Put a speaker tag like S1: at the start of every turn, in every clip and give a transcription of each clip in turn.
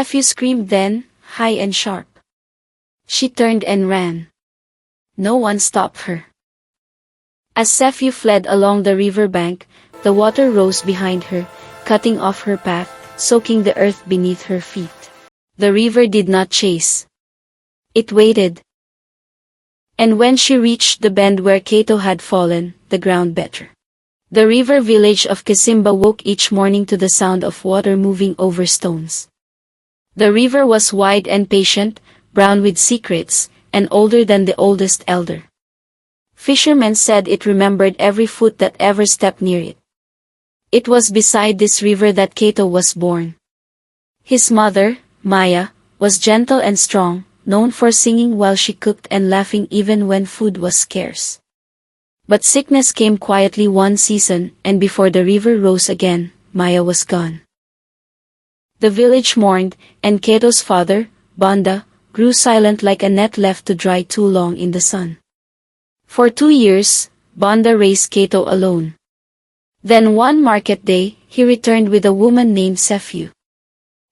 S1: Nephew screamed then, high and sharp. She turned and ran. No one stopped her. As Sephew fled along the river bank, the water rose behind her, cutting off her path, soaking the earth beneath her feet. The river did not chase. It waited. And when she reached the bend where Cato had fallen, the ground better. The river village of Kisimba woke each morning to the sound of water moving over stones. The river was wide and patient, brown with secrets, and older than the oldest elder. Fishermen said it remembered every foot that ever stepped near it. It was beside this river that Cato was born. His mother, Maya, was gentle and strong, known for singing while she cooked and laughing even when food was scarce. But sickness came quietly one season, and before the river rose again, Maya was gone. The village mourned, and Cato's father, Banda, grew silent like a net left to dry too long in the sun. For 2 years, Banda raised Cato alone. Then one market day, he returned with a woman named Sephew.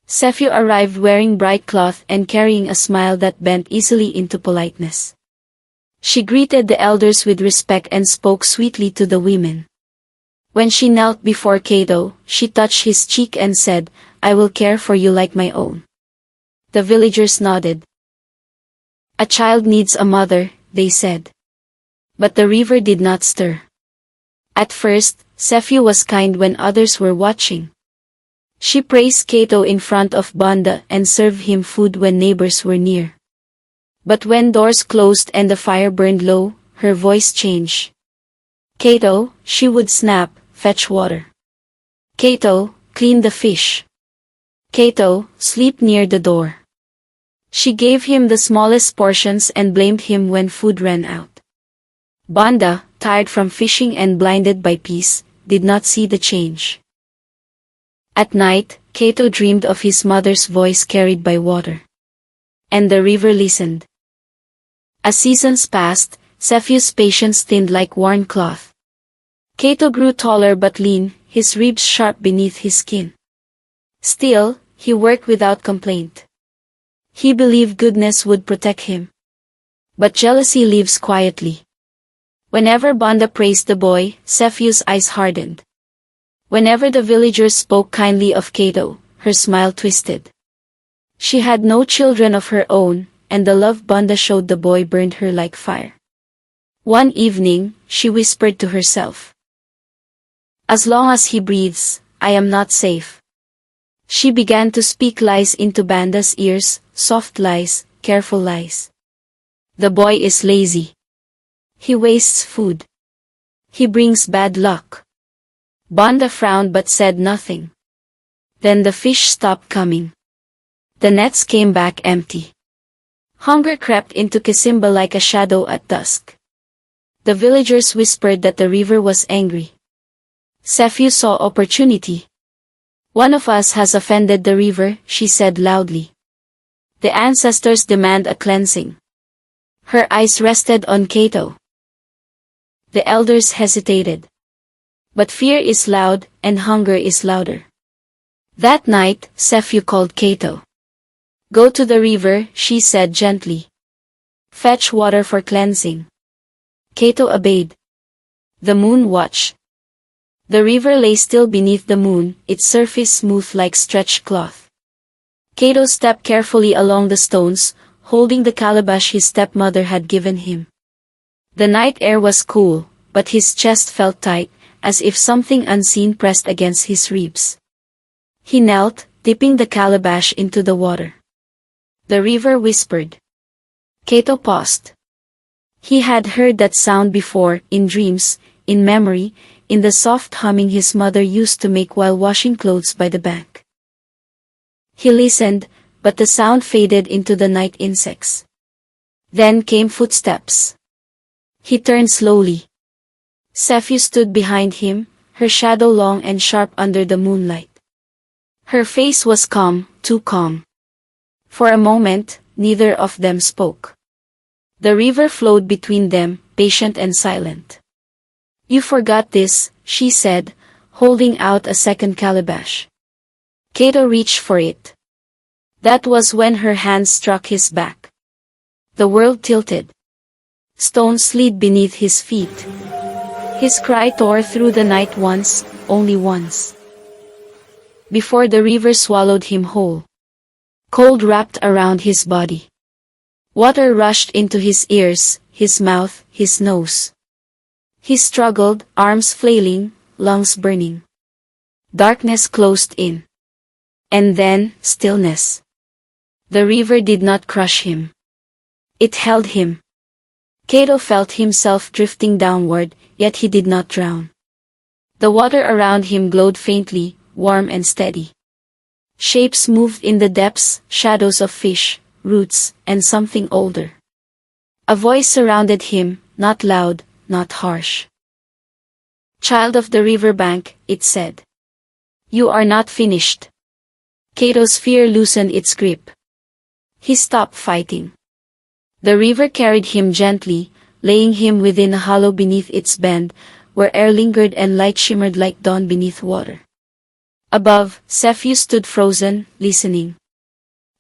S1: Sephew arrived wearing bright cloth and carrying a smile that bent easily into politeness. She greeted the elders with respect and spoke sweetly to the women. When she knelt before Cato, she touched his cheek and said, "I will care for you like my own." The villagers nodded. "A child needs a mother," they said. But the river did not stir. At first, Sephew was kind when others were watching. She praised Cato in front of Banda and served him food when neighbors were near. But when doors closed and the fire burned low, her voice changed. "Cato," she would snap, "fetch water." "Cato, clean the fish." "Cato, sleep near the door." She gave him the smallest portions and blamed him when food ran out. Banda, tired from fishing and blinded by peace, did not see the change. At night, Cato dreamed of his mother's voice carried by water. And the river listened. As seasons passed, Sephew's patience thinned like worn cloth. Cato grew taller but lean, his ribs sharp beneath his skin. Still, he worked without complaint. He believed goodness would protect him. But jealousy lives quietly. Whenever Banda praised the boy, Sephew's eyes hardened. Whenever the villagers spoke kindly of Cato, her smile twisted. She had no children of her own, and the love Banda showed the boy burned her like fire. One evening, she whispered to herself, "As long as he breathes, I am not safe." She began to speak lies into Banda's ears, soft lies, careful lies. "The boy is lazy. He wastes food. He brings bad luck." Banda frowned but said nothing. Then the fish stopped coming. The nets came back empty. Hunger crept into Kisimba like a shadow at dusk. The villagers whispered that the river was angry. Sephew saw opportunity. "One of us has offended the river," she said loudly. "The ancestors demand a cleansing." Her eyes rested on Cato. The elders hesitated. But fear is loud, and hunger is louder. That night, Sephew called Cato. "Go to the river," she said gently. "Fetch water for cleansing." Cato obeyed. The moon watched. The river lay still beneath the moon, its surface smooth like stretched cloth. Cato stepped carefully along the stones, holding the calabash his stepmother had given him. The night air was cool, but his chest felt tight, as if something unseen pressed against his ribs. He knelt, dipping the calabash into the water. The river whispered. Cato paused. He had heard that sound before, in dreams, in memory, in the soft humming his mother used to make while washing clothes by the bank. He listened, but the sound faded into the night insects. Then came footsteps. He turned slowly. Sephew stood behind him, her shadow long and sharp under the moonlight. Her face was calm, too calm. For a moment, neither of them spoke. The river flowed between them, patient and silent. "You forgot this," she said, holding out a second calabash. Cato reached for it. That was when her hand struck his back. The world tilted. Stones slid beneath his feet. His cry tore through the night once, only once. Before the river swallowed him whole. Cold wrapped around his body. Water rushed into his ears, his mouth, his nose. He struggled, arms flailing, lungs burning. Darkness closed in. And then, stillness. The river did not crush him. It held him. Cato felt himself drifting downward, yet he did not drown. The water around him glowed faintly, warm and steady. Shapes moved in the depths, shadows of fish, roots, and something older. A voice surrounded him, not loud, not harsh. "Child of the riverbank," it said. "You are not finished." Cato's fear loosened its grip. He stopped fighting. The river carried him gently, laying him within a hollow beneath its bend, where air lingered and light shimmered like dawn beneath water. Above, Cepheus stood frozen, listening.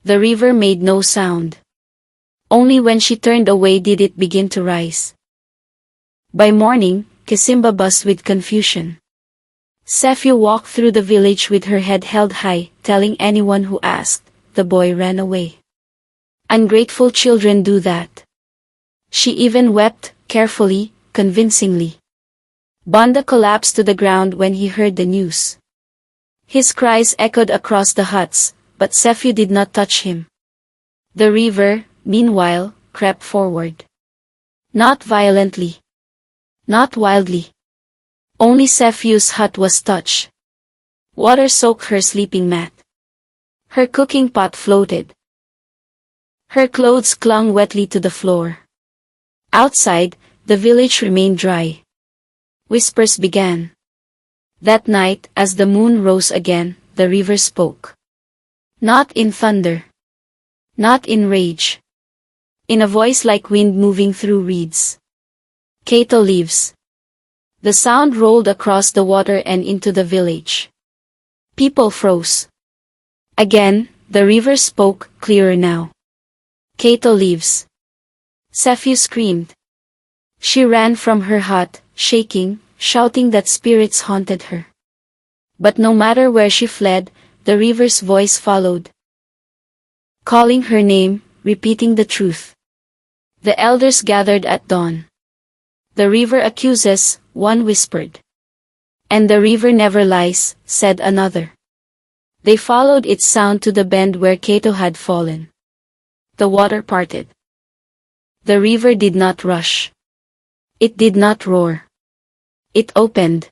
S1: The river made no sound. Only when she turned away did it begin to rise. By morning, Kisimba buzzed with confusion. Cepheus walked through the village with her head held high, telling anyone who asked. The boy ran away. Ungrateful children do that. She even wept, carefully, convincingly. Banda collapsed to the ground when he heard the news. His cries echoed across the huts, but Cepheus did not touch him. The river, meanwhile, crept forward. Not violently. Not wildly. Only Cepheus' hut was touched. Water soaked her sleeping mat. Her cooking pot floated. Her clothes clung wetly to the floor. Outside, the village remained dry. Whispers began. That night, as the moon rose again, the river spoke. Not in thunder. Not in rage. In a voice like wind moving through reeds. "Cato lives." The sound rolled across the water and into the village. People froze. Again, the river spoke, clearer now. "Cato lives." Cepheus screamed. She ran from her hut, shaking, shouting that spirits haunted her. But no matter where she fled, the river's voice followed. Calling her name, repeating the truth. The elders gathered at dawn. "The river accuses," one whispered. "And the river never lies," said another. They followed its sound to the bend where Cato had fallen. The water parted. The river did not rush. It did not roar. It opened.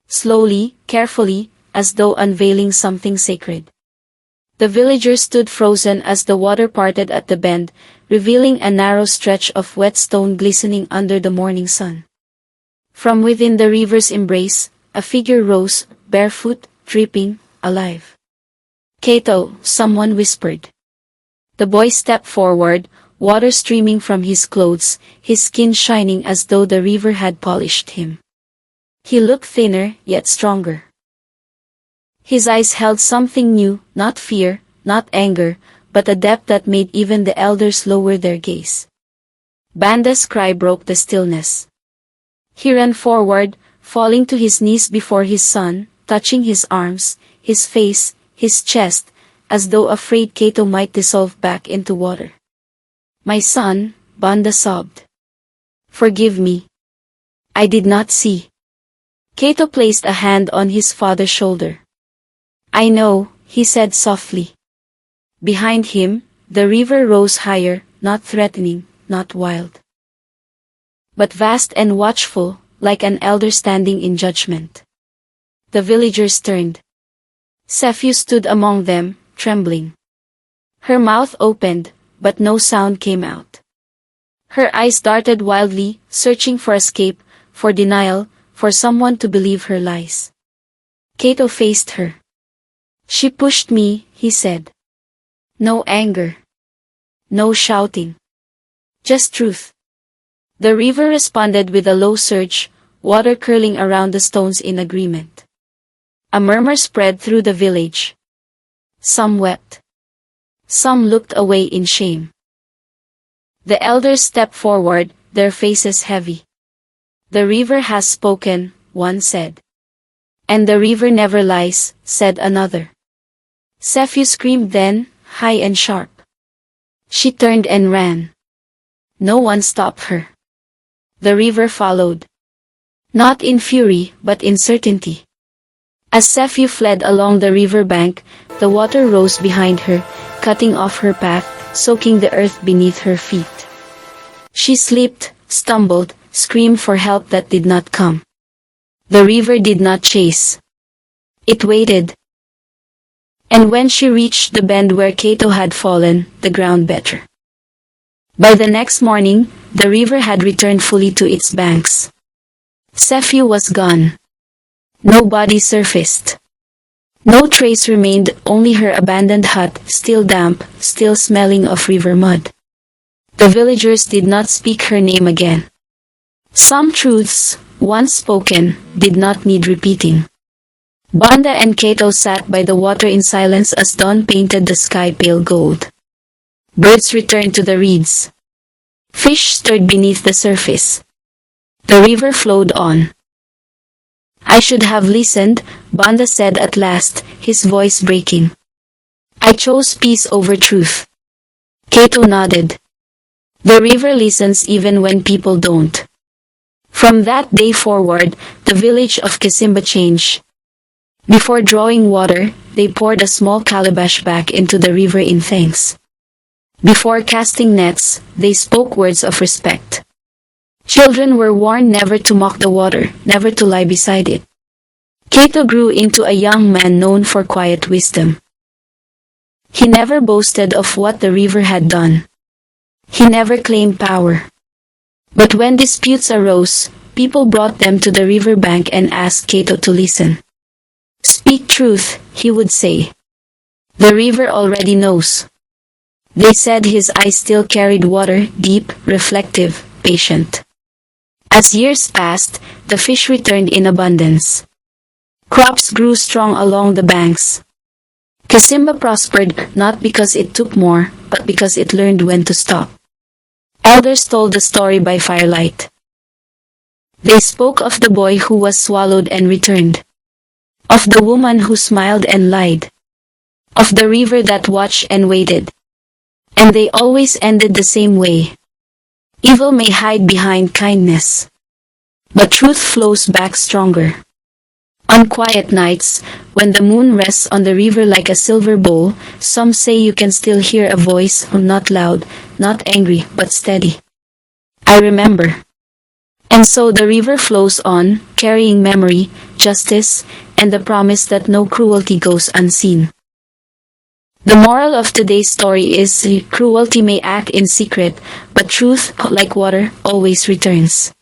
S1: Slowly, carefully, as though unveiling something sacred. The villagers stood frozen as the water parted at the bend, revealing a narrow stretch of wet stone glistening under the morning sun. From within the river's embrace, a figure rose, barefoot, dripping, alive. "Cato," someone whispered. The boy stepped forward, water streaming from his clothes, his skin shining as though the river had polished him. He looked thinner, yet stronger. His eyes held something new, not fear, not anger, but a depth that made even the elders lower their gaze. Banda's cry broke the stillness. He ran forward, falling to his knees before his son, touching his arms, his face, his chest, as though afraid Cato might dissolve back into water. "My son," Banda sobbed. "Forgive me. I did not see." Cato placed a hand on his father's shoulder. "I know," he said softly. Behind him, the river rose higher, not threatening, not wild, but vast and watchful, like an elder standing in judgment. The villagers turned. Cepheus stood among them, trembling. Her mouth opened, but no sound came out. Her eyes darted wildly, searching for escape, for denial, for someone to believe her lies. Cato faced her. "She pushed me," he said. No anger. No shouting. Just truth. The river responded with a low surge, water curling around the stones in agreement. A murmur spread through the village. Some wept. Some looked away in shame. The elders stepped forward, their faces heavy. "The river has spoken," one said. "And the river never lies," said another. Sephi screamed then, high and sharp. She turned and ran. No one stopped her. The river followed. Not in fury, but in certainty. As Sephi fled along the river bank, the water rose behind her, cutting off her path, soaking the earth beneath her feet. She slipped, stumbled, screamed for help that did not come. The river did not chase. It waited. And when she reached the bend where Cato had fallen, the ground better. By the next morning, the river had returned fully to its banks. Sephi was gone. No body surfaced. No trace remained, only her abandoned hut, still damp, still smelling of river mud. The villagers did not speak her name again. Some truths, once spoken, did not need repeating. Banda and Cato sat by the water in silence as dawn painted the sky pale gold. Birds returned to the reeds. Fish stirred beneath the surface. The river flowed on. "I should have listened," Banda said at last, his voice breaking. "I chose peace over truth." Cato nodded. The river listens even when people don't. From that day forward, the village of Kisimba changed. Before drawing water, they poured a small calabash back into the river in thanks. Before casting nets, they spoke words of respect. Children were warned never to mock the water, never to lie beside it. Cato grew into a young man known for quiet wisdom. He never boasted of what the river had done. He never claimed power. But when disputes arose, people brought them to the river bank and asked Cato to listen. "Speak truth," he would say. "The river already knows." They said his eyes still carried water, deep, reflective, patient. As years passed, the fish returned in abundance. Crops grew strong along the banks. Kisimba prospered not because it took more, but because it learned when to stop. Elders told the story by firelight. They spoke of the boy who was swallowed and returned. Of the woman who smiled and lied. Of the river that watched and waited. And they always ended the same way. Evil may hide behind kindness, but truth flows back stronger. On quiet nights, when the moon rests on the river like a silver bowl, some say you can still hear a voice, not loud, not angry, but steady. I remember. And so the river flows on, carrying memory, justice, and the promise that no cruelty goes unseen. The moral of today's story is cruelty may act in secret, but truth, like water, always returns.